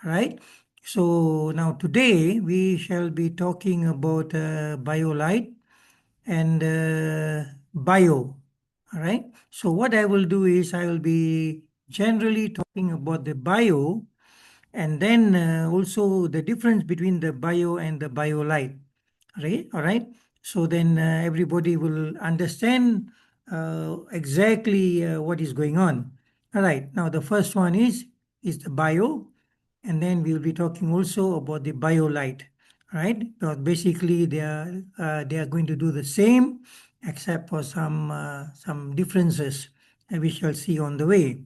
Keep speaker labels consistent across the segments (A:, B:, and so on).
A: right? So now today we shall be talking about BioLite and bio. All right. So what I will do is I will be generally talking about the bio and then also the difference between the bio and the BioLite. Right? All right. So then everybody will understand exactly what is going on. All right. Now the first one is the bio, and then we'll be talking also about the BioLite. Right? But basically they are going to do the same, except for some differences we shall see on the way.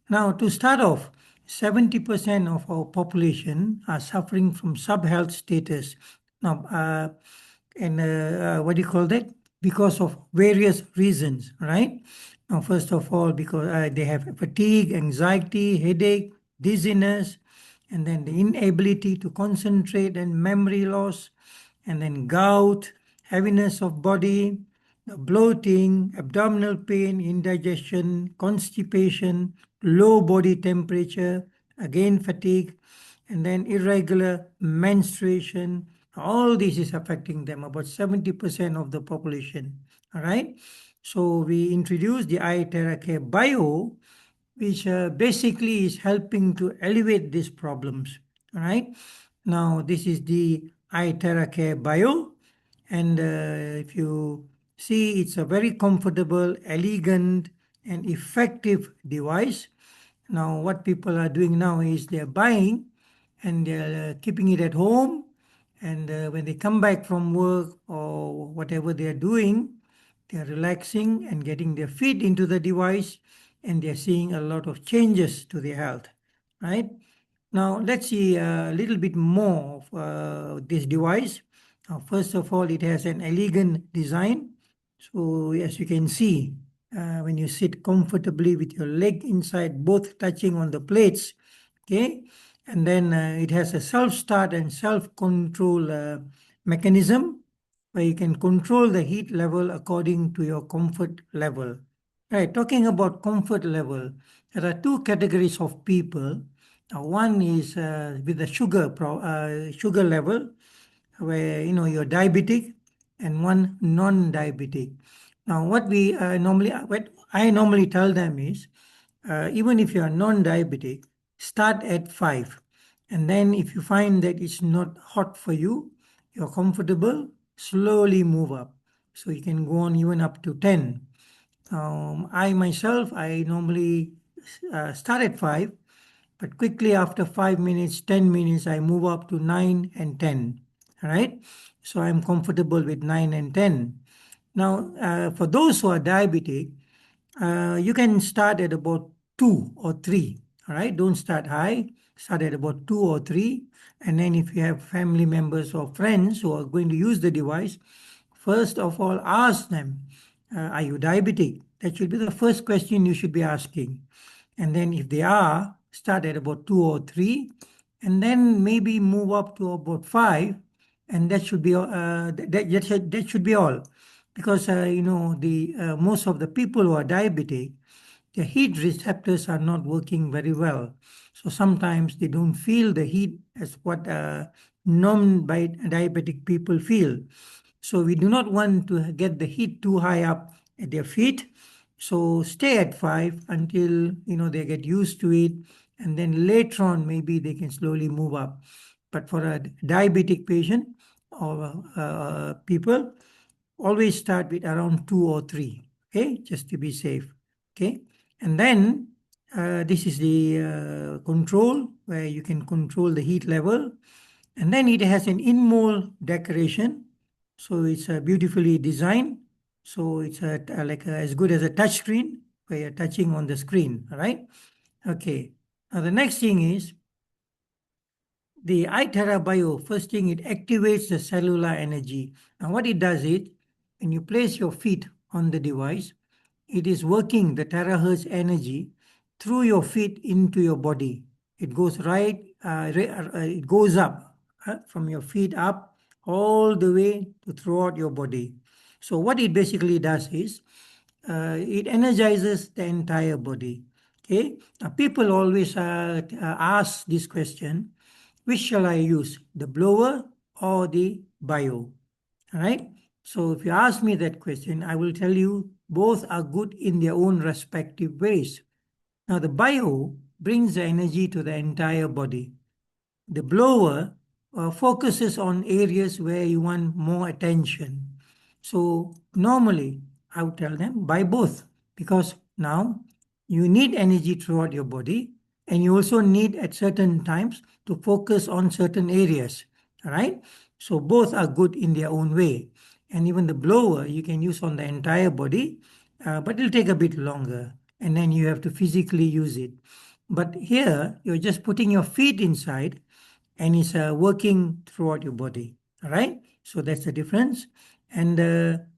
A: Now, to start off, 70% of our population are suffering from sub-health status. Now, and what do you call that? Because of various reasons, right? Now, first of all, because they have fatigue, anxiety, headache, dizziness, and then the inability to concentrate and memory loss, and then gout, heaviness of body, bloating, abdominal pain, indigestion, constipation, low body temperature, again fatigue, and then irregular menstruation. All this is affecting them, about 70% of the population. All right. So we introduced the iTera-Bio, which basically is helping to elevate these problems. All right. Now, this is the iTera-Bio, and if you see, it's a very comfortable, elegant, and effective device. Now, what people are doing now is they're buying and they're keeping it at home. And when they come back from work or whatever they're doing, they're relaxing and getting their feet into the device, and they're seeing a lot of changes to their health, right? Now, let's see a little bit more of this device. Now, first of all, it has an elegant design. So, as you can see, when you sit comfortably with your leg inside, both touching on the plates, okay, and then it has a self-start and self-control mechanism where you can control the heat level according to your comfort level. Right, talking about comfort level, there are two categories of people. One is with the sugar level, where you're diabetic, and one non-diabetic. Now, what I normally tell them is, even if you are non-diabetic, start at 5, and then if you find that it's not hot for you, you're comfortable, slowly move up. So you can go on even up to 10. I myself, I normally start at 5, but quickly after 5 minutes, 10 minutes, I move up to 9 and 10. All right. So I'm comfortable with 9 and 10. Now, for those who are diabetic, you can start at about 2 or 3. All right. Don't start high. Start at about 2 or 3. And then if you have family members or friends who are going to use the device, first of all, ask them, are you diabetic? That should be the first question you should be asking. And then if they are, start at about 2 or 3, and then maybe move up to about 5, and that should be that should be all. Because the most of the people who are diabetic, the heat receptors are not working very well. So sometimes they don't feel the heat as what non-diabetic people feel. So we do not want to get the heat too high up at their feet. So stay at 5 until they get used to it, and then later on maybe they can slowly move up. But for a diabetic patient or people, always start with around 2 or 3, okay, just to be safe, okay. And then this is the control, where you can control the heat level, and then it has an in-mold decoration, so it's beautifully designed. So it's as good as a touch screen, where you're touching on the screen, all right? Okay. Now the next thing is the iTera-Bio. First thing, it activates the cellular energy. Now what it does is, when you place your feet on the device, it is working the terahertz energy through your feet into your body. It goes it goes up from your feet up all the way to throughout your body. So what it basically does is, it energizes the entire body. Okay. Now people always ask this question: which shall I use, the blower or the bio? All right. So if you ask me that question, I will tell you both are good in their own respective ways. Now, the bio brings the energy to the entire body. The blower focuses on areas where you want more attention. So normally I would tell them buy both, because now you need energy throughout your body, and you also need at certain times to focus on certain areas. All right. So both are good in their own way. And even the blower you can use on the entire body, but it'll take a bit longer. And then you have to physically use it. But here you're just putting your feet inside, and it's working throughout your body. All right. So that's the difference. And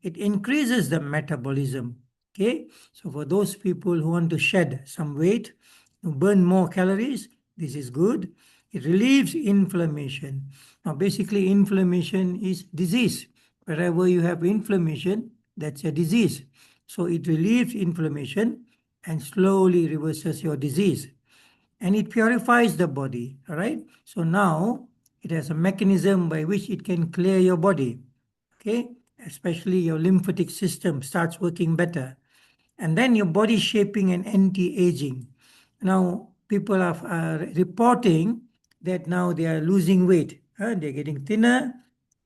A: it increases the metabolism. Okay. So for those people who want to shed some weight, to burn more calories, this is good. It relieves inflammation. Now, basically, inflammation is disease. Wherever you have inflammation, that's a disease. So it relieves inflammation and slowly reverses your disease, and it purifies the body. All right. So now it has a mechanism by which it can clear your body. Okay. Especially your lymphatic system starts working better. And then your body shaping and anti-aging. Now people are reporting that now they are losing weight. They're getting thinner,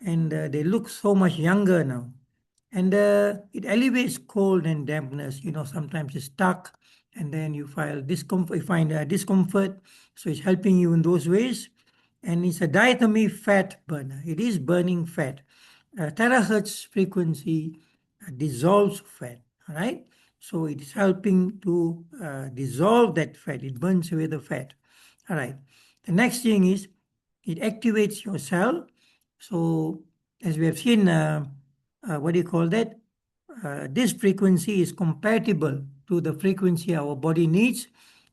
A: and they look so much younger now. And it alleviates cold and dampness. Sometimes it's stuck, and then you feel discomfort, you find discomfort. So it's helping you in those ways. And it's a diatomy fat burner. It is burning fat. Terahertz frequency dissolves fat. All right. So it is helping to dissolve that fat. It burns away the fat. All right. The next thing is it activates your cell. So as we have seen, what do you call that? This frequency is compatible to the frequency our body needs.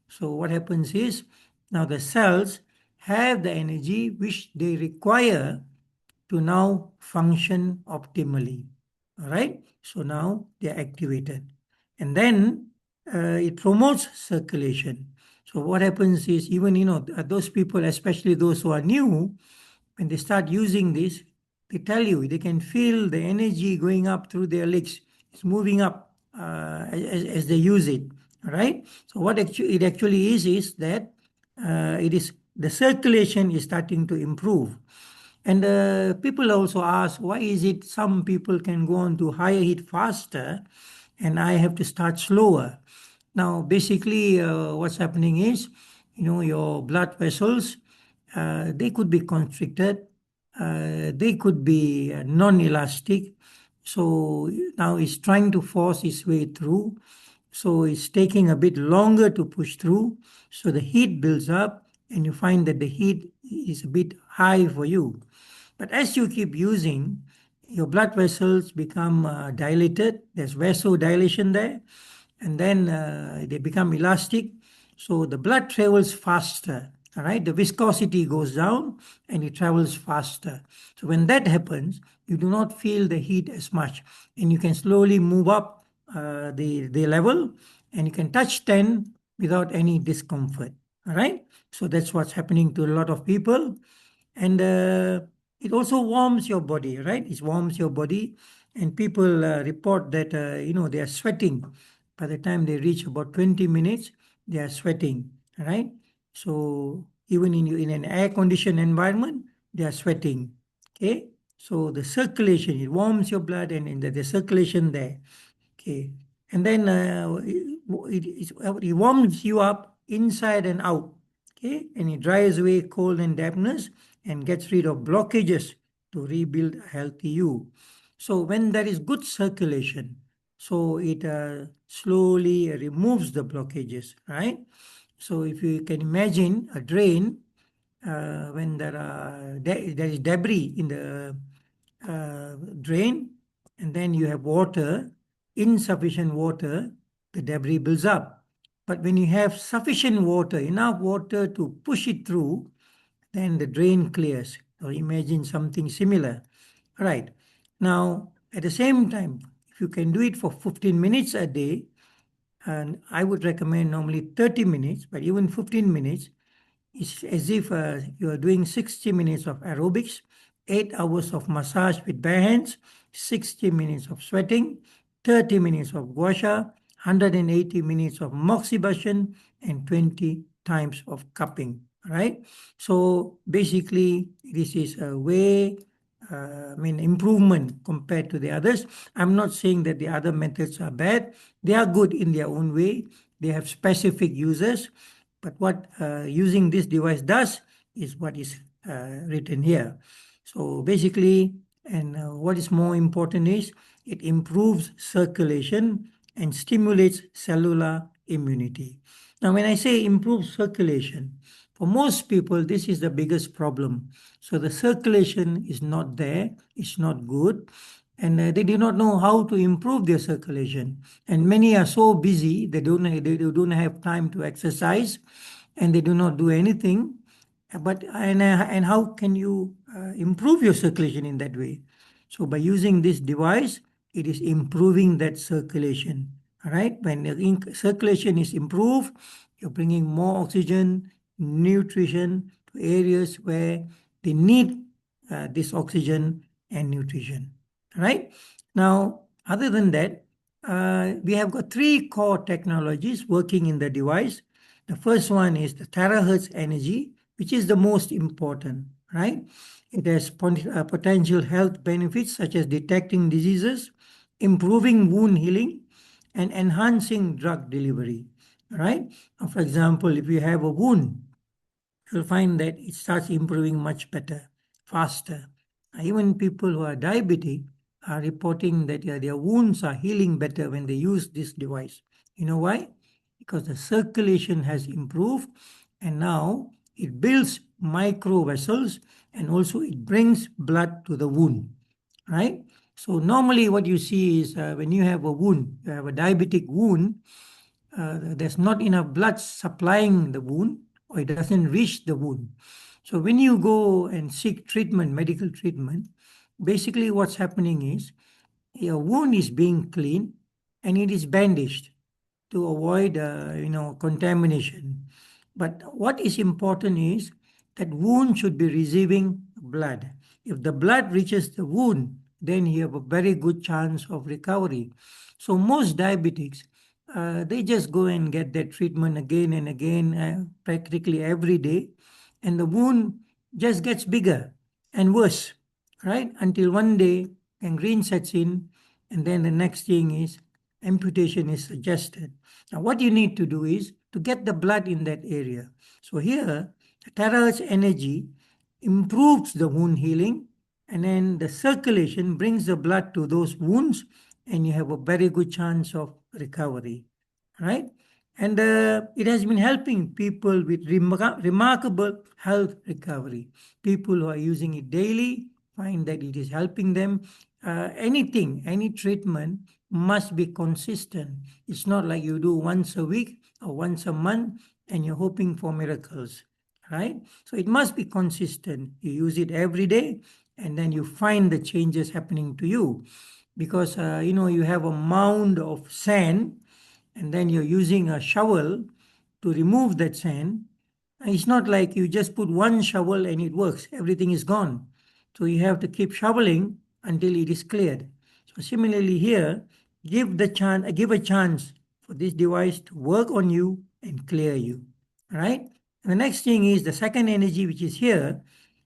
A: So what happens is now the cells have the energy which they require to now function optimally. All right. So now they're activated. And then it promotes circulation. So what happens is, even those people, especially those who are new, when they start using this, they tell you they can feel the energy going up through their legs. It's moving up as they use it. All right. So what it actually is that it is the circulation is starting to improve. And people also ask, why is it some people can go on to higher heat faster and I have to start slower? Now, basically, what's happening is, your blood vessels, they could be constricted, they could be non-elastic. So now it's trying to force its way through. So it's taking a bit longer to push through. So the heat builds up, and you find that the heat is a bit high for you. But as you keep using, your blood vessels become dilated. There's vasodilation there, and then they become elastic. So the blood travels faster. All right, the viscosity goes down and it travels faster. So when that happens, you do not feel the heat as much, and you can slowly move up the level, and you can touch 10 without any discomfort. All right, so that's what's happening to a lot of people. And it also warms your body, right? It warms your body, and people report that they are sweating. By the time they reach about 20 minutes, they are sweating, right? So even in an air conditioned environment, they are sweating. Okay. So the circulation, it warms your blood, and the circulation there. Okay. And then it warms you up inside and out. Okay. And it dries away cold and dampness and gets rid of blockages to rebuild a healthy you. So when there is good circulation, so it slowly removes the blockages, right? So if you can imagine a drain, when there is debris in the drain, and then you have water, insufficient water, the debris builds up. But when you have sufficient water, enough water to push it through, then the drain clears. Or imagine something similar. All right. Now, at the same time, if you can do it for 15 minutes a day, and I would recommend normally 30 minutes, but even 15 minutes, It's as if you are doing 60 minutes of aerobics, 8 hours of massage with bare hands, 60 minutes of sweating, 30 minutes of gua sha, 180 minutes of moxibustion, and 20 times of cupping. Right? So basically, this is a way, improvement compared to the others. I'm not saying that the other methods are bad. They are good in their own way. They have specific uses. But what using this device does is what is written here. So basically, and what is more important is it improves circulation and stimulates cellular immunity. Now, when I say improves circulation, for most people, this is the biggest problem. So the circulation is not there, it's not good, and they do not know how to improve their circulation. And many are so busy they don't have time to exercise, and they do not do anything. And how can you improve your circulation in that way? So by using this device, it is improving that circulation. All right, when the circulation is improved, you're bringing more oxygen, nutrition to areas where they need this oxygen and nutrition. All right. Now, other than that, we have got three core technologies working in the device. The first one is the terahertz energy, which is the most important, right? It has potential health benefits such as detecting diseases, improving wound healing, and enhancing drug delivery, right? For example, if you have a wound, you'll find that it starts improving much better, faster. Even people who are diabetic are reporting that their wounds are healing better when they use this device. You know why? Because the circulation has improved and now it builds micro vessels and also it brings blood to the wound, right? So normally what you see is when you have a wound, you have a diabetic wound, there's not enough blood supplying the wound or it doesn't reach the wound. So when you go and seek treatment, medical treatment, basically what's happening is your wound is being cleaned and it is bandaged to avoid contamination. But what is important is that wound should be receiving blood. If the blood reaches the wound, then you have a very good chance of recovery. So most diabetics, they just go and get that treatment again and again, practically every day, and the wound just gets bigger and worse, right? Until one day gangrene sets in, and then the next thing is amputation is suggested. Now, what you need to do is to get the blood in that area. So here, the terahertz energy improves the wound healing, and then the circulation brings the blood to those wounds, and you have a very good chance of recovery, right? And it has been helping people with remarkable health recovery. People who are using it daily find that it is helping them. Any treatment must be consistent. It's not like you do once a week or once a month and you're hoping for miracles, right? So it must be consistent. You use it every day and then you find the changes happening to you because you have a mound of sand and then you're using a shovel to remove that sand. It's not like you just put one shovel and it works, everything is gone. So you have to keep shoveling until it is cleared. So similarly here, give a chance for this device to work on you and clear you. All right? And the next thing is the second energy which is here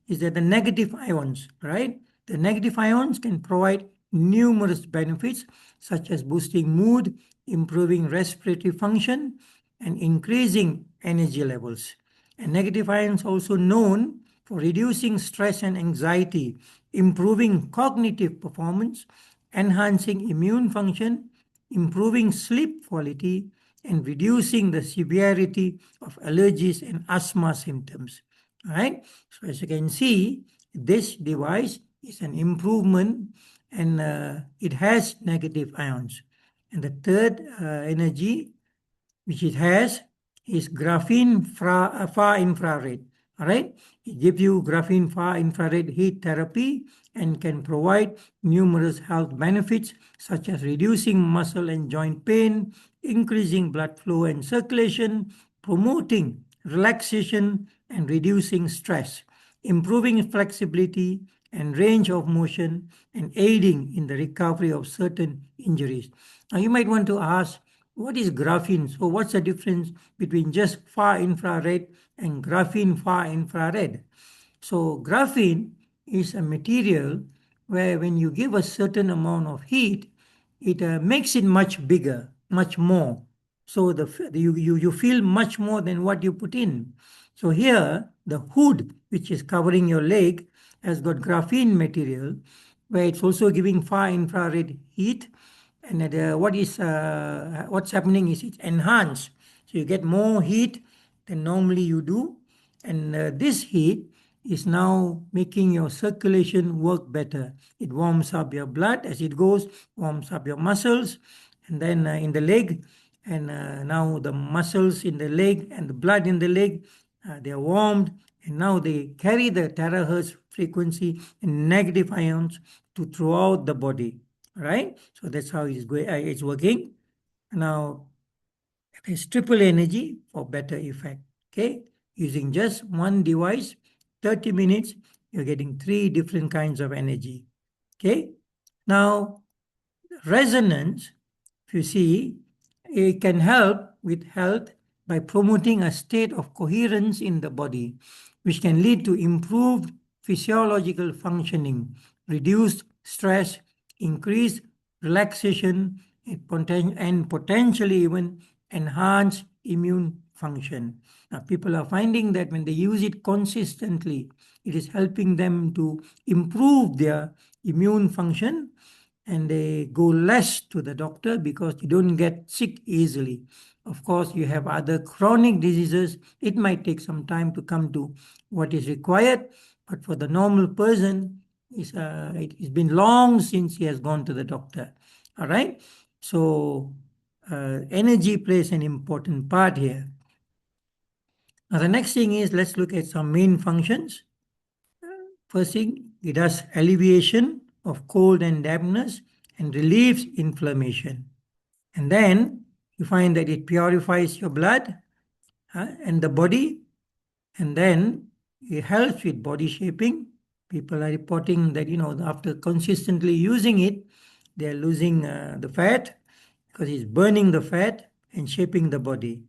A: is that the negative ions, right? The negative ions can provide numerous benefits such as boosting mood, improving respiratory function, and increasing energy levels. And negative ions also known for reducing stress and anxiety, improving cognitive performance, enhancing immune function, improving sleep quality, and reducing the severity of allergies and asthma symptoms. All right. So as you can see, this device is an improvement and it has negative ions. And the third energy which it has is graphene far infrared. All right, it gives you graphene far infrared heat therapy and can provide numerous health benefits such as reducing muscle and joint pain, increasing blood flow and circulation, promoting relaxation, and reducing stress, improving flexibility and range of motion, and aiding in the recovery of certain injuries. Now, you might want to ask, what is graphene? So, what's the difference between just far infrared and graphene far infrared? So, graphene is a material where when you give a certain amount of heat, it makes it much bigger, much more. So you feel much more than what you put in. So here, the hood, which is covering your leg, has got graphene material, where it's also giving far infrared heat. And what's happening is it's enhanced. So you get more heat than normally you do. And this heat is now making your circulation work better. It warms up your blood as it goes, warms up your muscles, and then in the leg, and now the muscles in the leg and the blood in the leg, they are warmed, and now they carry the terahertz frequency and negative ions to throughout the body. Right? So that's how it's going. It's working. Now there's triple energy for better effect. Okay, using just one device, 30 minutes, you're getting three different kinds of energy. Okay, now resonance, if you see, it can help with health by promoting a state of coherence in the body, which can lead to improved physiological functioning, reduced stress, increased relaxation, and potentially even enhance immune function. Now, people are finding that when they use it consistently, it is helping them to improve their immune function, and they go less to the doctor because you don't get sick easily. Of course, you have other chronic diseases. It might take some time to come to what is required, but for the normal person, it's been long since he has gone to the doctor. All right? So, energy plays an important part here. Now, the next thing is let's look at some main functions. First thing, it does alleviation of cold and dampness and relieves inflammation. And then you find that it purifies your blood and the body, and then it helps with body shaping. People are reporting that, after consistently using it, they're losing the fat because it's burning the fat and shaping the body.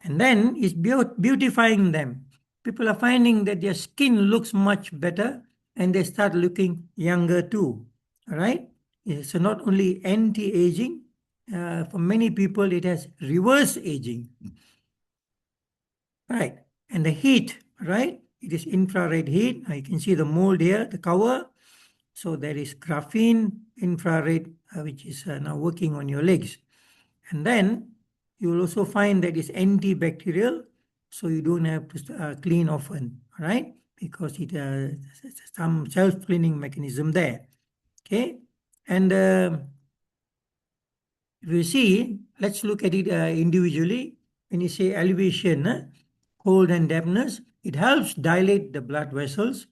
A: And then it's beautifying them. People are finding that their skin looks much better and they start looking younger too. All right? So not only anti-aging, for many people it has reverse aging. Right. And the heat, right? It is infrared heat. Now you can see the mold here, the cover. So there is graphene infrared, which is now working on your legs. And then you will also find that it's antibacterial, so you don't have to clean often, right? Because it has some self-cleaning mechanism there. Okay. And if you see, let's look at it individually. When you say elevation, cold and dampness, it helps dilate the blood vessels,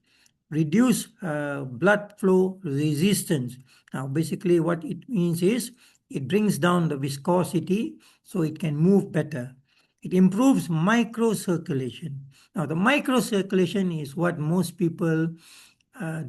A: reduce blood flow resistance. Now, basically, what it means is it brings down the viscosity so it can move better. It improves microcirculation. Now, the microcirculation is what most people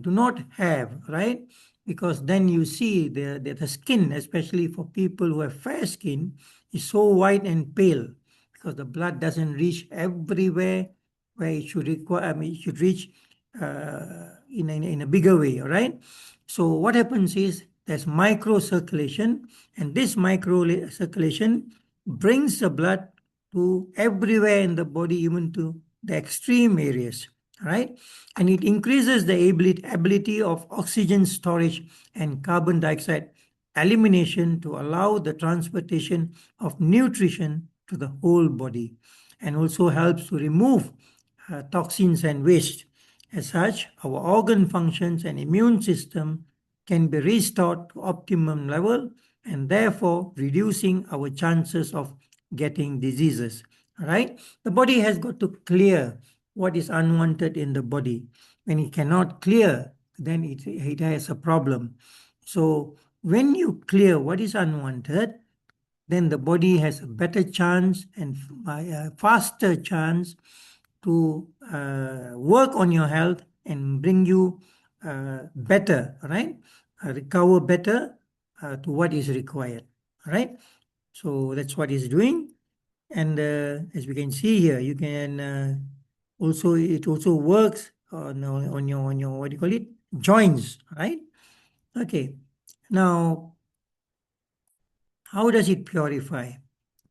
A: do not have, right? Because then you see the skin, especially for people who have fair skin, is so white and pale because the blood doesn't reach everywhere where it should require. I mean, it should reach in a bigger way, all right? So what happens is there's microcirculation, and this microcirculation brings the blood to everywhere in the body, even to the extreme areas, right? And it increases the ability of oxygen storage and carbon dioxide elimination to allow the transportation of nutrition to the whole body, and also helps to remove toxins and waste. As such, our organ functions and immune system can be restored to optimum level, and therefore reducing our chances of getting diseases. All right? The body has got to clear what is unwanted in the body. When it cannot clear, then it has a problem. So when you clear what is unwanted, then the body has a better chance and a faster chance to work on your health and bring you better, right? Recover better to what is required, right? So that's what it's doing. And as we can see here, you can also, it also works on your, what do you call it? Joints, right? Okay. Now, how does it purify?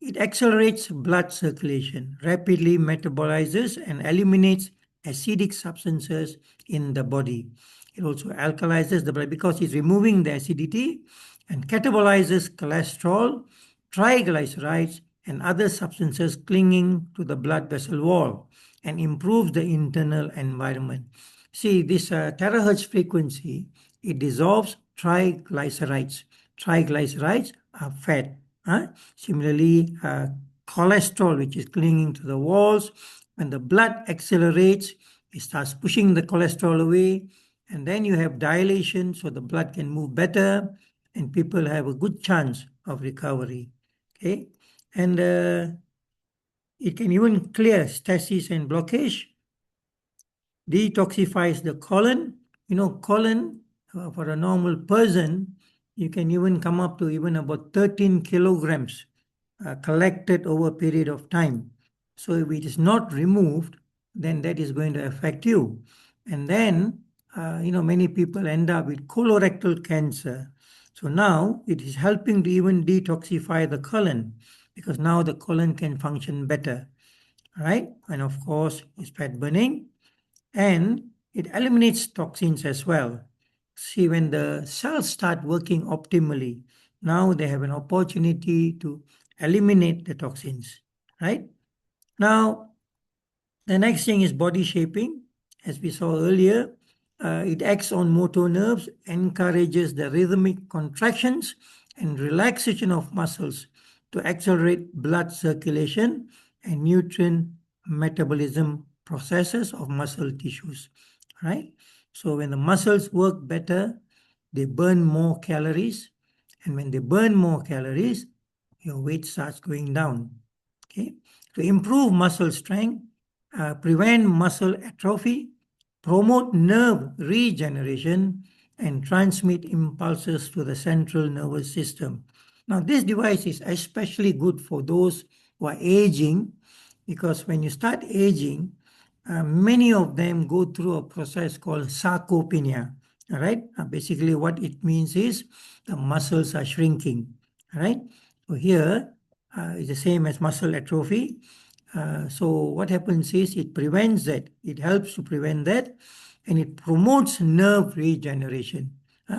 A: It accelerates blood circulation, rapidly metabolizes and eliminates acidic substances in the body. It also alkalizes the blood because it's removing the acidity and catabolizes cholesterol, triglycerides, and other substances clinging to the blood vessel wall and improves the internal environment. See, this terahertz frequency, it dissolves triglycerides. Triglycerides are fat. Similarly, cholesterol, which is clinging to the walls, when the blood accelerates, it starts pushing the cholesterol away, and then you have dilation, so the blood can move better, and people have a good chance of recovery. Okay, and it can even clear stasis and blockage, detoxifies the colon. You know, colon for a normal person, you can even come up to even about 13 kilograms collected over a period of time. So if it is not removed, then that is going to affect you. And then, many people end up with colorectal cancer. So now it is helping to even detoxify the colon because now the colon can function better, right? And of course, it's fat burning and it eliminates toxins as well. See, when the cells start working optimally, now they have an opportunity to eliminate the toxins, right? Now, the next thing is body shaping. As we saw earlier, it acts on motor nerves, encourages the rhythmic contractions and relaxation of muscles to accelerate blood circulation and nutrient metabolism processes of muscle tissues, right? So when the muscles work better, they burn more calories. And when they burn more calories, your weight starts going down. Okay. To improve muscle strength, prevent muscle atrophy, promote nerve regeneration, and transmit impulses to the central nervous system. Now, this device is especially good for those who are aging because when you start aging, many of them go through a process called sarcopenia. All right. Basically, what it means is the muscles are shrinking. All right. So here is the same as muscle atrophy. So what happens is it prevents that. It helps to prevent that, and it promotes nerve regeneration.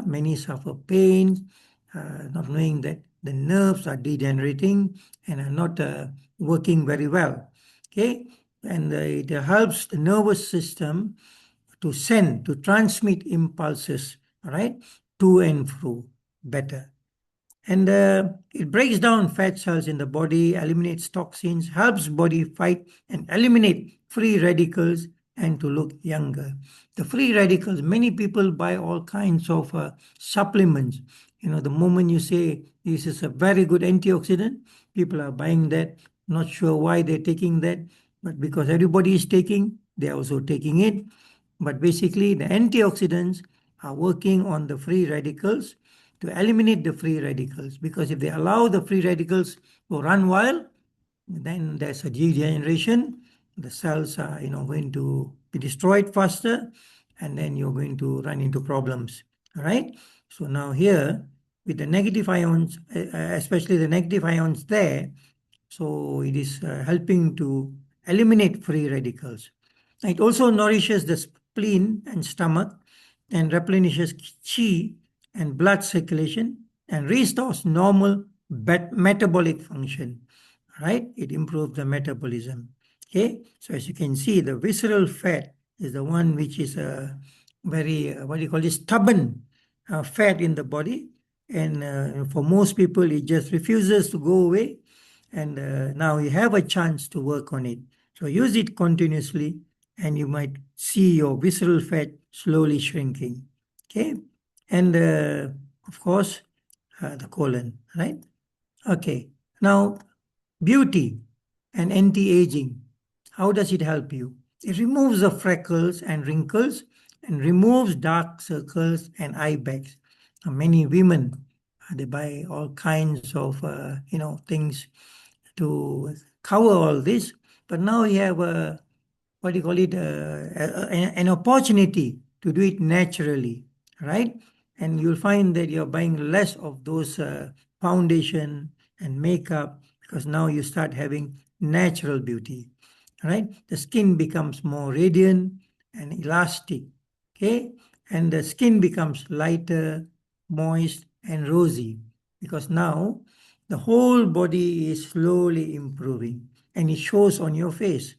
A: Many suffer pain, not knowing that the nerves are degenerating and are not working very well. Okay, and it helps the nervous system to transmit impulses, right, to and fro better. And it breaks down fat cells in the body, eliminates toxins, helps body fight and eliminate free radicals and to look younger. The free radicals, many people buy all kinds of supplements. You know, the moment you say this is a very good antioxidant, people are buying that, not sure why they're taking that, but because everybody is taking, they're also taking it. But basically, the antioxidants are working on the free radicals to eliminate the free radicals, because if they allow the free radicals to run wild, then there's a degeneration. The cells are going to be destroyed faster, and then you're going to run into problems. All right. So now here with the negative ions, especially the negative ions there, so it is helping to eliminate free radicals. It also nourishes the spleen and stomach and replenishes qi and blood circulation and restores normal metabolic function, right? It improves the metabolism. Okay, so as you can see, the visceral fat is the one which is a very, what do you call it, stubborn fat in the body. And for most people, it just refuses to go away. And now you have a chance to work on it. So use it continuously, and you might see your visceral fat slowly shrinking. Okay, and of course, the colon, right? Okay, now beauty and anti-aging. How does it help you? It removes the freckles and wrinkles and removes dark circles and eye bags. Many women, they buy all kinds of things to cover all this, but now you have a what do you call it, an opportunity to do it naturally, right? And you'll find that you're buying less of those foundation and makeup because now you start having natural beauty, right? The skin becomes more radiant and elastic, okay? And the skin becomes lighter, moist, and rosy because now the whole body is slowly improving and it shows on your face,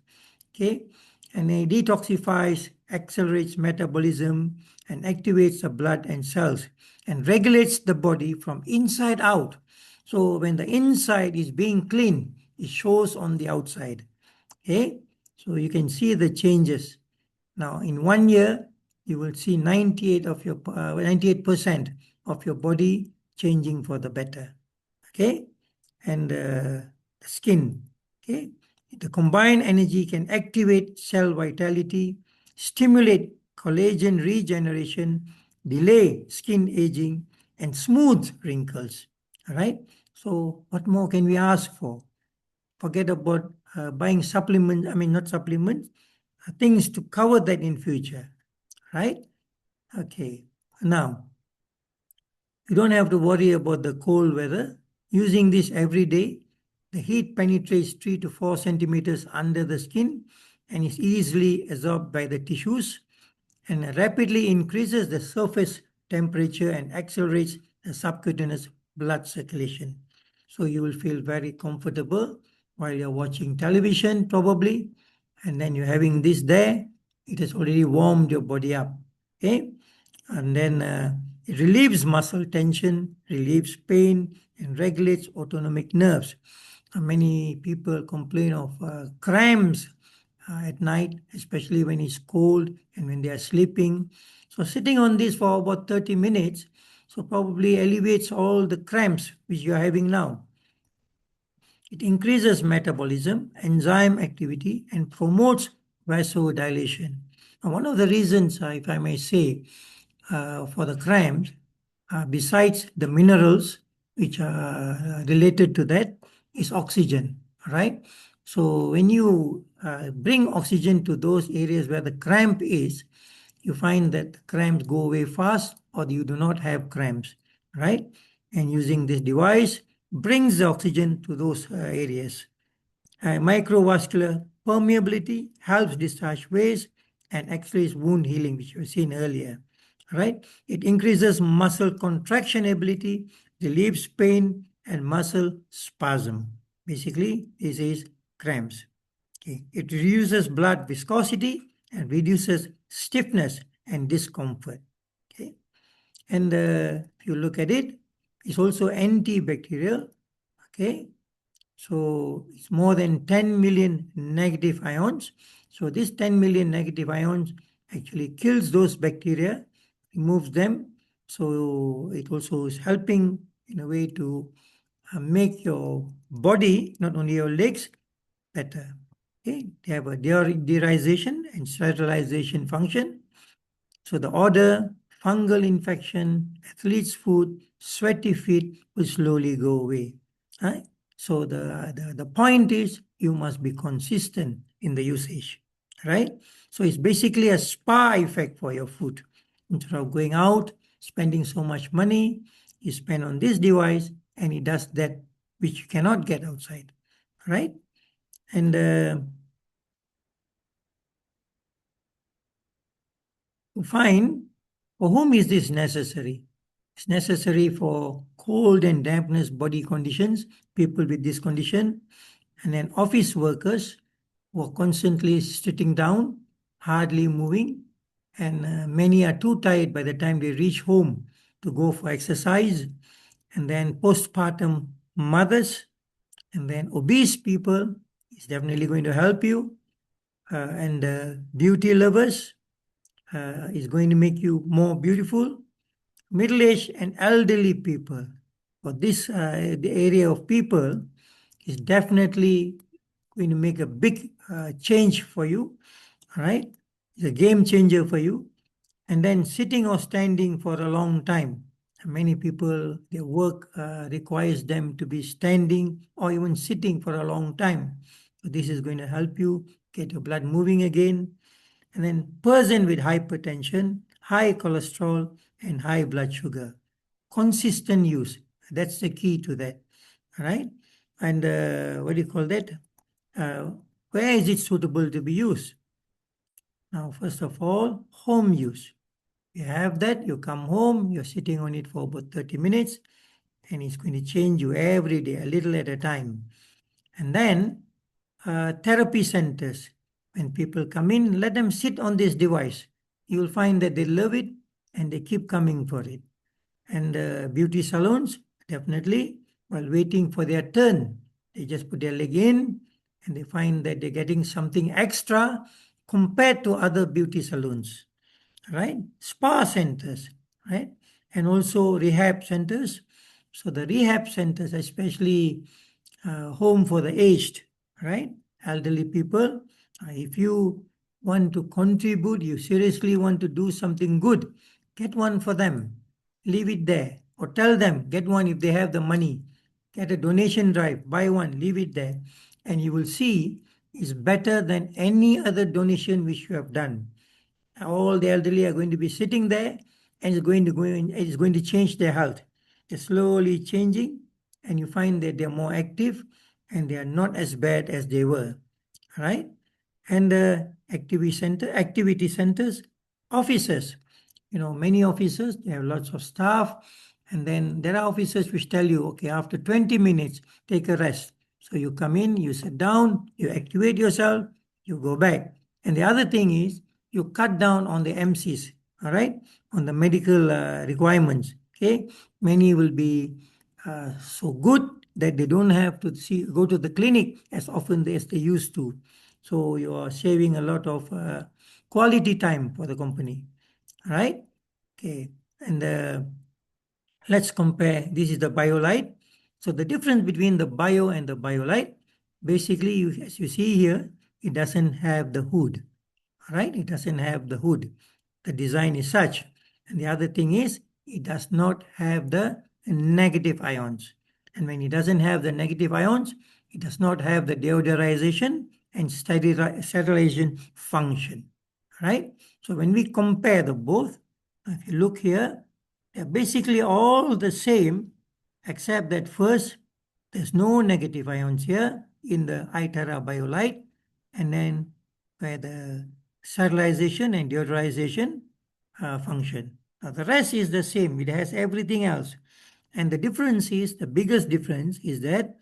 A: okay? And it detoxifies, accelerates metabolism, and activates the blood and cells and regulates the body from inside out. So when the inside is being clean, it shows on the outside. Okay, so you can see the changes. Now, in 1 year, you will see 98% of your body changing for the better. Okay, and the skin. Okay, the combined energy can activate cell vitality, stimulate collagen regeneration, delay skin aging, and smooth wrinkles. All right. So, what more can we ask for? Forget about buying supplements. I mean, not supplements, things to cover that in future, right? Okay. Now, you don't have to worry about the cold weather. Using this every day, the heat penetrates 3 to 4 centimeters under the skin and is easily absorbed by the tissues and rapidly increases the surface temperature and accelerates the subcutaneous blood circulation. So you will feel very comfortable while you're watching television, probably, and then you're having this there. It has already warmed your body up. Okay, and then it relieves muscle tension, relieves pain, and regulates autonomic nerves. Many people complain of cramps at night, especially when it's cold and when they are sleeping. So sitting on this for about 30 minutes, so probably alleviates all the cramps which you are having now. It increases metabolism, enzyme activity, and promotes vasodilation. Now, one of the reasons, if I may say, for the cramps, besides the minerals which are related to that, is oxygen, right? So when you bring oxygen to those areas where the cramp is, you find that the cramps go away fast or you do not have cramps, right? And using this device brings the oxygen to those areas. Microvascular permeability helps discharge waste and accelerates wound healing, which we've seen earlier, right? It increases muscle contraction ability, relieves pain, and muscle spasm. Basically, this is cramps. Okay. It reduces blood viscosity and reduces stiffness and discomfort. Okay. And if you look at it, it's also antibacterial. Okay. So it's more than 10 million negative ions. So this 10 million negative ions actually kills those bacteria, removes them. So it also is helping in a way to make your body, not only your legs, better. Okay, they have a deodorization and sterilization function. So the odor, fungal infection, athlete's foot, sweaty feet will slowly go away. Right? So the point is you must be consistent in the usage, right? So it's basically a spa effect for your foot. Instead of going out, spending so much money, you spend on this device and it does that which you cannot get outside, right? And fine. For whom is this necessary? It's necessary for cold and dampness body conditions, people with this condition, and then office workers who are constantly sitting down, hardly moving, and many are too tired by the time they reach home to go for exercise, and then postpartum mothers, and then obese people is definitely going to help you, and beauty lovers is going to make you more beautiful. Middle-aged and elderly people. For this the area of people is definitely going to make a big change for you. All right? It's a game changer for you. And then sitting or standing for a long time. Many people, their work requires them to be standing or even sitting for a long time. So this is going to help you get your blood moving again. And then person with hypertension, high cholesterol, and high blood sugar. Consistent use. That's the key to that. All right. And what do you call that? Uh, where is it suitable to be used? Now, first of all, home use. You have that, you come home, you're sitting on it for about 30 minutes, and it's going to change you every day, a little at a time. And then therapy centers. When people come in, let them sit on this device. You will find that they love it and they keep coming for it. And beauty salons, definitely, while waiting for their turn, they just put their leg in and they find that they're getting something extra compared to other beauty salons, right? Spa centers, right? And also rehab centers. So the rehab centers, especially home for the aged, right? Elderly people. If you want to contribute, you seriously want to do something good, get one for them. Leave it there. Or tell them, get one if they have the money. Get a donation drive, buy one, leave it there. And you will see it's better than any other donation which you have done. All the elderly are going to be sitting there and it's going to change their health. They're slowly changing and you find that they're more active and they are not as bad as they were, right? And activity centers, offices. Many offices, they have lots of staff, and then there are offices which tell you, okay, after 20 minutes, take a rest. So you come in, you sit down, you activate yourself, you go back. And the other thing is, you cut down on the MCs, all right, on the medical requirements. Okay, many will be so good that they don't have to go to the clinic as often as they used to. So you are saving a lot of quality time for the company, all right? Okay, and let's compare. This is the BioLite. So the difference between the Bio and the BioLite, basically, as you see here, it doesn't have the hood, right? It doesn't have the hood. The design is such. And the other thing is, it does not have the negative ions. And when it doesn't have the negative ions, it does not have the deodorization and sterilization function, right? So when we compare the both, if you look here, they're basically all the same, except that first, there's no negative ions here in the iTera-Bio-Lite, and then where the sterilization and deodorization function. Now, the rest is the same. It has everything else. And the difference is, the biggest difference is that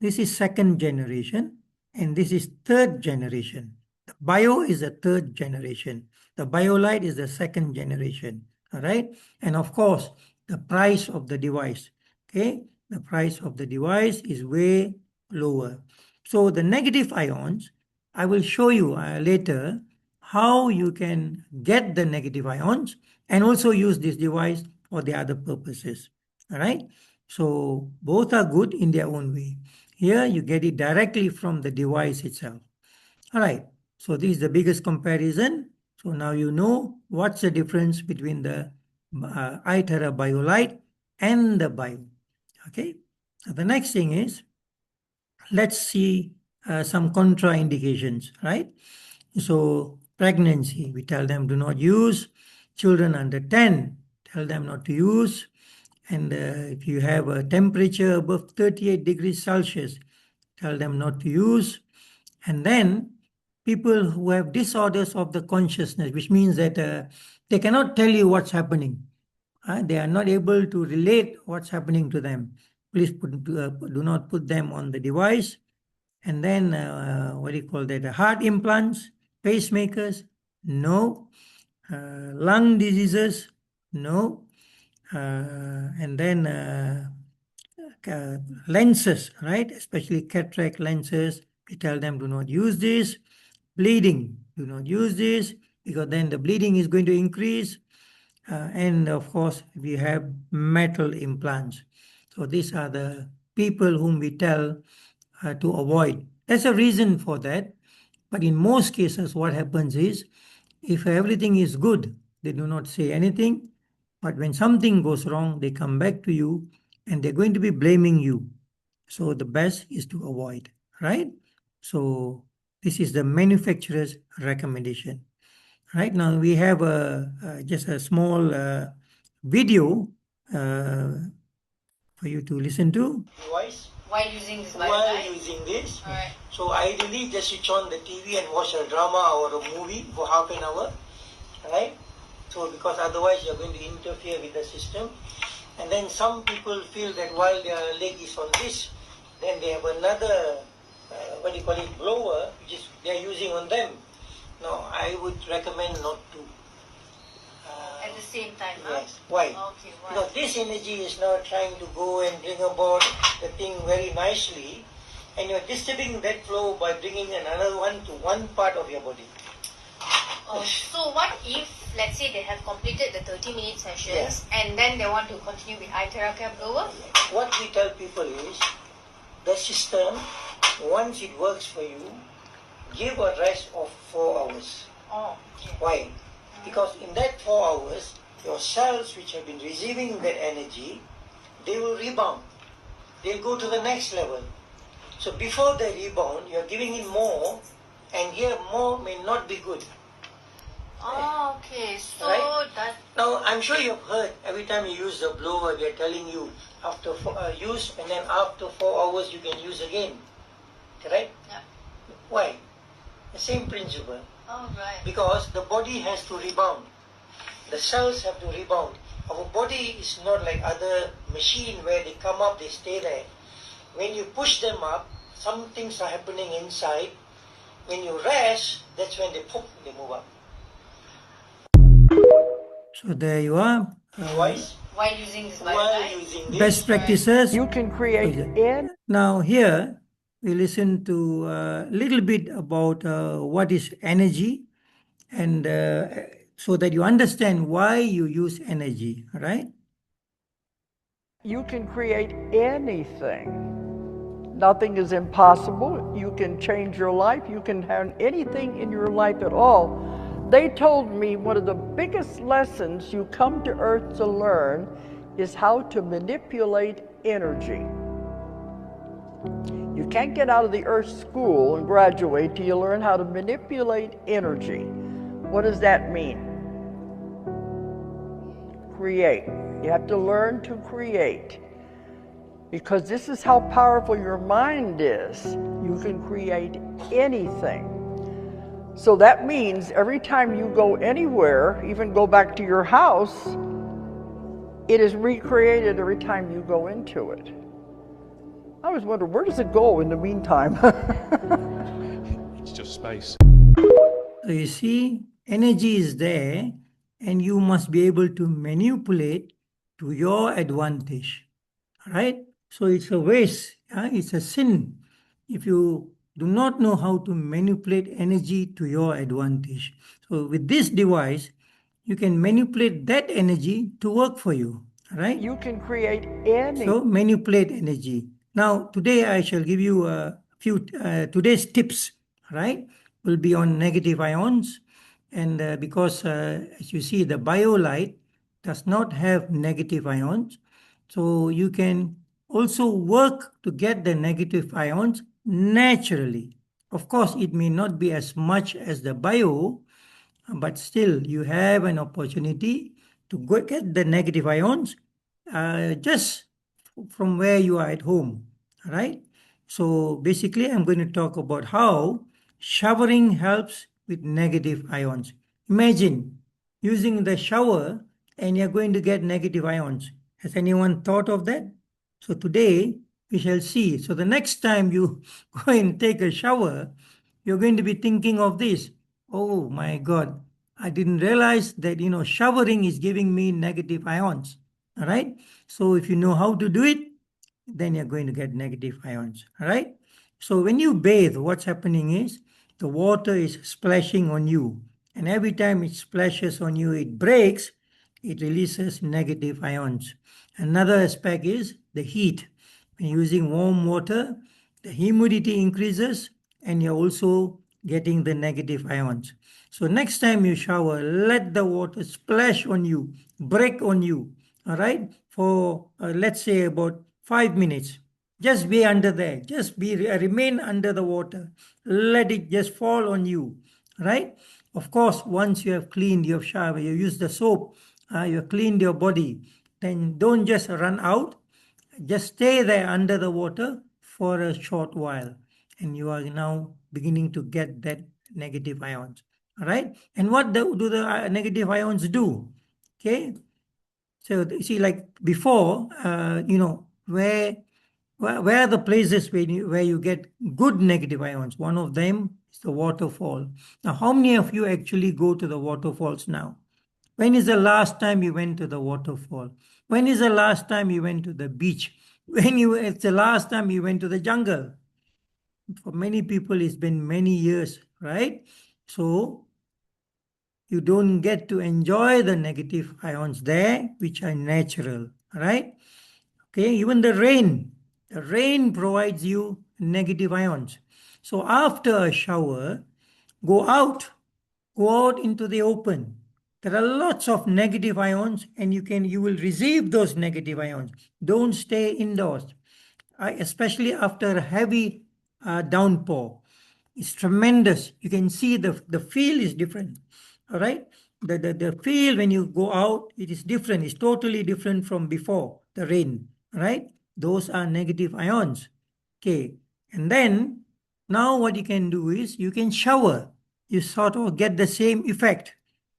A: this is second generation and this is third generation. The Bio is the third generation. The BioLite is the second generation. All right. And of course, the price of the device. Okay. The price of the device is way lower. So the negative ions, I will show you later how you can get the negative ions and also use this device for the other purposes. All right. So both are good in their own way. Here you get it directly from the device itself. All right. So this is the biggest comparison. So now you know what's the difference between the iTera-Bio-Lite and the Bio. Okay. So the next thing is, let's see some contraindications, right? So pregnancy, we tell them do not use. Children under 10, tell them not to use. And if you have a temperature above 38 degrees Celsius, tell them not to use. And then people who have disorders of the consciousness, which means that they cannot tell you what's happening. They are not able to relate what's happening to them. Please do not put them on the device. And then, what do you call that? Heart implants, pacemakers, no. Lung diseases, no. And then lenses, right? Especially cataract lenses. We tell them do not use this. Bleeding, do not use this because then the bleeding is going to increase. And of course, we have metal implants. So these are the people whom we tell to avoid. There's a reason for that. But in most cases, what happens is, if everything is good, they do not say anything. But when something goes wrong, they come back to you and they're going to be blaming you. So the best is to avoid, right? So this is the manufacturer's recommendation. Right now, we have just a small video for you to listen to. Device
B: While using this
A: while
B: Wi-Fi?
A: using this.
B: Alright.
A: So ideally, just switch on the TV and watch a drama or a movie for half an hour, right? So because otherwise you're going to interfere with the system. And then some people feel that while their leg is on this, then they have another, what do you call it, blower, which is they're using on them. No, I would recommend not to.
B: At the same time,
A: Yes. Why?
B: Okay, why?
A: Because this energy is now trying to go and bring about the thing very nicely, and you're disturbing that flow by bringing another one to one part of your body.
B: Oh, so what if, let's say, they have completed the 30-minute sessions and then they want to continue with iTera-Bio-Lite?
A: What we tell people is, the system, once it works for you, give a rest of 4 hours.
B: Oh, okay.
A: Why? Because in that 4 hours, your cells which have been receiving that energy, they will rebound. They'll go to the next level. So before they rebound, you're giving in more, and here more may not be good.
B: Oh, okay. So
A: Right?
B: that...
A: Now, I'm sure you've heard, every time you use the blower, they're telling you, after use, and then after 4 hours, you can use again. Correct?
B: Yeah.
A: Why? The same principle.
B: Oh, right.
A: Because the body has to rebound. The cells have to rebound. Our body is not like other machine where they come up, they stay there. When you push them up, some things are happening inside. When you rest, that's when they move up. So there you are.
B: While using this Wi-Fi?
A: Best practices.
C: You can create in.
A: Now here we listen to a little bit about what is energy, and so that you understand why you use energy, right?
C: You can create anything. Nothing is impossible. You can change your life. You can have anything in your life at all. They told me one of the biggest lessons you come to Earth to learn is how to manipulate energy. You can't get out of the Earth school and graduate till you learn how to manipulate energy. What does that mean? Create. You have to learn to create. Because this is how powerful your mind is. You can create anything. So that means every time you go anywhere, even go back to your house, it is recreated every time you go into it. I always wonder, where does it go in the meantime?
D: It's just space.
A: So you see, energy is there, and you must be able to manipulate to your advantage, right? So it's a waste, it's a sin if you do not know how to manipulate energy to your advantage. So with this device, you can manipulate that energy to work for you, right?
C: You can create any.
A: So manipulate energy. Now, today I shall give you a few, today's tips, right? Will be on negative ions. And because, as you see, the BioLite does not have negative ions. So you can also work to get the negative ions naturally. Of course, it may not be as much as the bio, but still you have an opportunity to go get the negative ions just from where you are at home, right? So basically, I'm going to talk about how showering helps with negative ions. Imagine using the shower and you're going to get negative ions. Has anyone thought of that? So today we shall see. So the next time you go and take a shower, you're going to be thinking of this. Oh my God, I didn't realize that, showering is giving me negative ions. All right. So if you know how to do it, then you're going to get negative ions. All right. So when you bathe, what's happening is the water is splashing on you. And every time it splashes on you, it breaks, it releases negative ions. Another aspect is the heat. When using warm water, the humidity increases and you're also getting the negative ions. So next time you shower, let the water splash on you, break on you, all right, for let's say about 5 minutes. Just be under there. Just remain under the water. Let it just fall on you, right? Of course, once you have cleaned your shower, you use the soap, you have cleaned your body, then don't just run out. Just stay there under the water for a short while, and you are now beginning to get that negative ions. All right. And what do the negative ions do? Okay. So you see, like before, where are the places where you get good negative ions? One of them is the waterfall. Now, how many of you actually go to the waterfalls now? When is the last time you went to the waterfall? When is the last time you went to the beach? It's the last time you went to the jungle? For many people, it's been many years, right? So you don't get to enjoy the negative ions there, which are natural, right? Okay, even the rain provides you negative ions. So after a shower, go out, go out into the open. There are lots of negative ions, and you will receive those negative ions. Don't stay indoors, especially after a heavy downpour. It's tremendous. You can see the feel is different. All right. The feel when you go out, it is different. It's totally different from before the rain. Right. Those are negative ions. Okay. And then now what you can do is you can shower. You sort of get the same effect.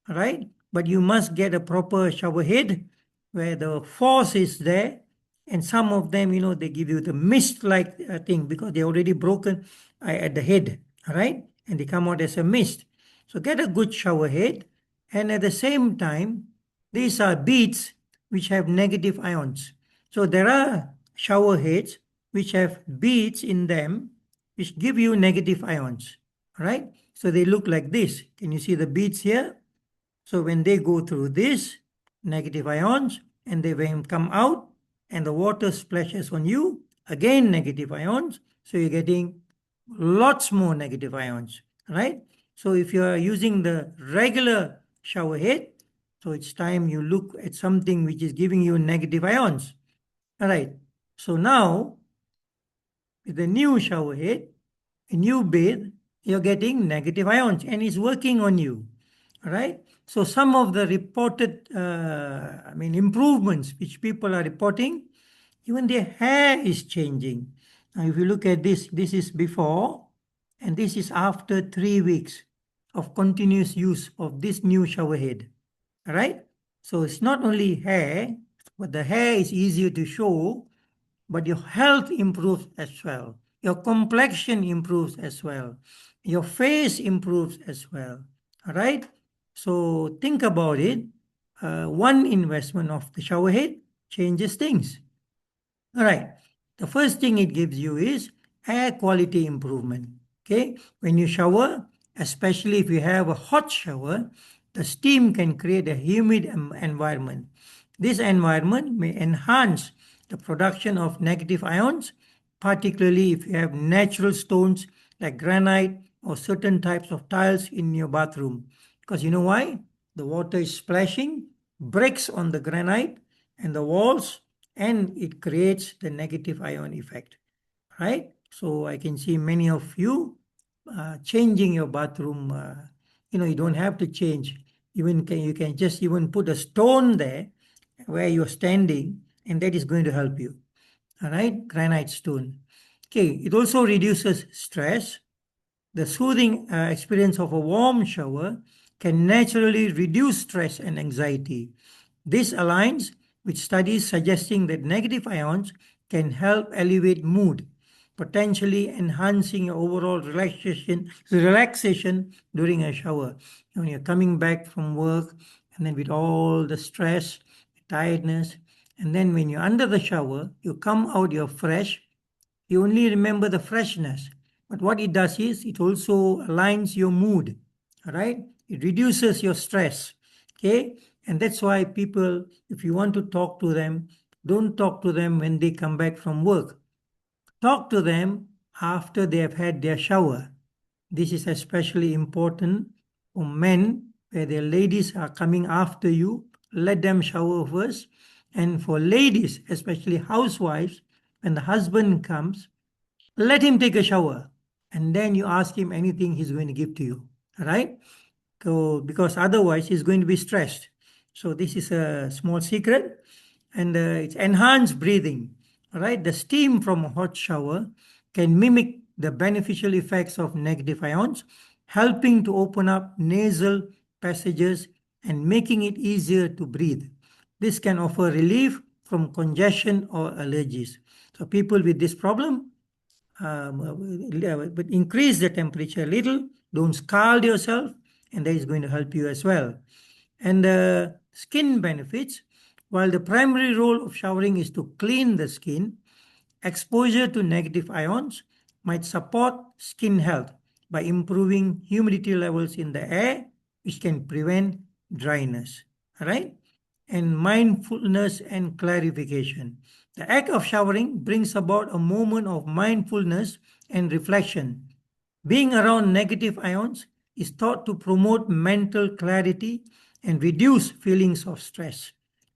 A: All right. But you must get a proper shower head where the force is there. And some of them, they give you the mist like thing because they're already broken at the head, all right? And they come out as a mist. So get a good shower head. And at the same time, these are beads which have negative ions. So there are shower heads which have beads in them which give you negative ions, all right? So they look like this. Can you see the beads here? So when they go through this, negative ions, and they when come out, and the water splashes on you, again negative ions. So you're getting lots more negative ions, right? So if you are using the regular shower head, so it's time you look at something which is giving you negative ions. All right. So now with the new shower head, a new bathe, you're getting negative ions and it's working on you. All right. So some of the reported, improvements which people are reporting, even their hair is changing. Now, if you look at this is before, and this is after 3 weeks of continuous use of this new shower head. All right. So it's not only hair, but the hair is easier to show, but your health improves as well. Your complexion improves as well. Your face improves as well. All right. So think about it. One investment of the shower head changes things. All right. The first thing it gives you is air quality improvement. Okay. When you shower, especially if you have a hot shower, the steam can create a humid environment. This environment may enhance the production of negative ions, particularly if you have natural stones like granite or certain types of tiles in your bathroom. Because you know why? The water is splashing, breaks on the granite and the walls, and it creates the negative ion effect, right? So I can see many of you changing your bathroom. You don't have to change. You can just even put a stone there where you're standing, and that is going to help you. All right, granite stone. Okay, it also reduces stress. The soothing experience of a warm shower can naturally reduce stress and anxiety. This aligns with studies suggesting that negative ions can help elevate mood, potentially enhancing your overall relaxation during a shower. When you're coming back from work and then with all the stress, tiredness, and then when you're under the shower, you come out, you're fresh, you only remember the freshness. But what it does is it also aligns your mood, all right? It reduces your stress, okay? And that's why people, if you want to talk to them, don't talk to them when they come back from work. Talk to them after they have had their shower. This is especially important for men where their ladies are coming after you. Let them shower first. And for ladies, especially housewives, when the husband comes, let him take a shower. And then you ask him anything he's going to give to you. All right? So, because otherwise he's going to be stressed. So this is a small secret, and it's enhanced breathing. All right, the steam from a hot shower can mimic the beneficial effects of negative ions, helping to open up nasal passages and making it easier to breathe. This can offer relief from congestion or allergies. So people with this problem, but increase the temperature a little, don't scald yourself, and that is going to help you as well. And the skin benefits, while the primary role of showering is to clean the skin, exposure to negative ions might support skin health by improving humidity levels in the air, which can prevent dryness. All right? And mindfulness and clarification. The act of showering brings about a moment of mindfulness and reflection. Being around negative ions is thought to promote mental clarity and reduce feelings of stress,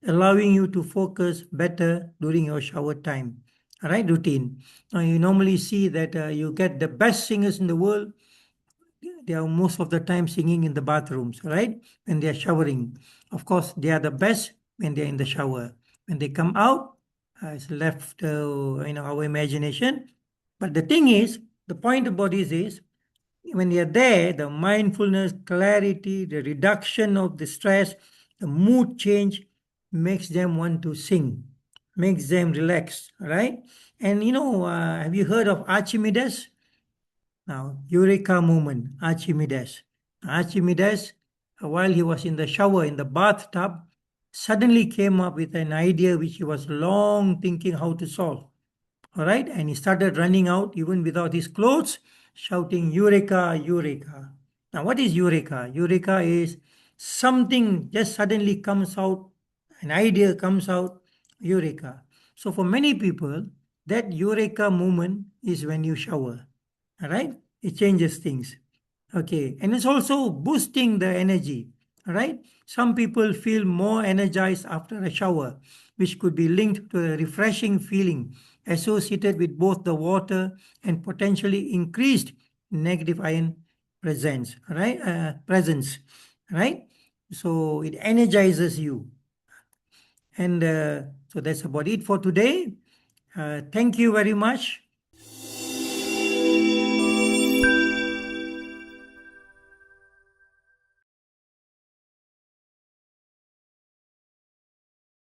A: allowing you to focus better during your shower time. All right, routine. Now, you normally see that you get the best singers in the world. They are most of the time singing in the bathrooms, right? When they are showering. Of course, they are the best when they're in the shower. When they come out, it's left, our imagination. But the thing is, the point about this is, when you're there, the mindfulness, clarity, the reduction of the stress, the mood change makes them want to sing, makes them relax, right? And have you heard of Archimedes? Now, Eureka moment, Archimedes. Archimedes, while he was in the shower, in the bathtub, suddenly came up with an idea which he was long thinking how to solve. All right, and he started running out even without his clothes, shouting, Eureka, Eureka. Now, what is Eureka? Eureka is something just suddenly comes out, an idea comes out, Eureka. So, for many people, that Eureka moment is when you shower. All right, it changes things. Okay, and it's also boosting the energy. All right, some people feel more energized after a shower, which could be linked to a refreshing feeling associated with both the water and potentially increased negative ion presence, right? So it energizes you. And so that's about it for today. Thank you very much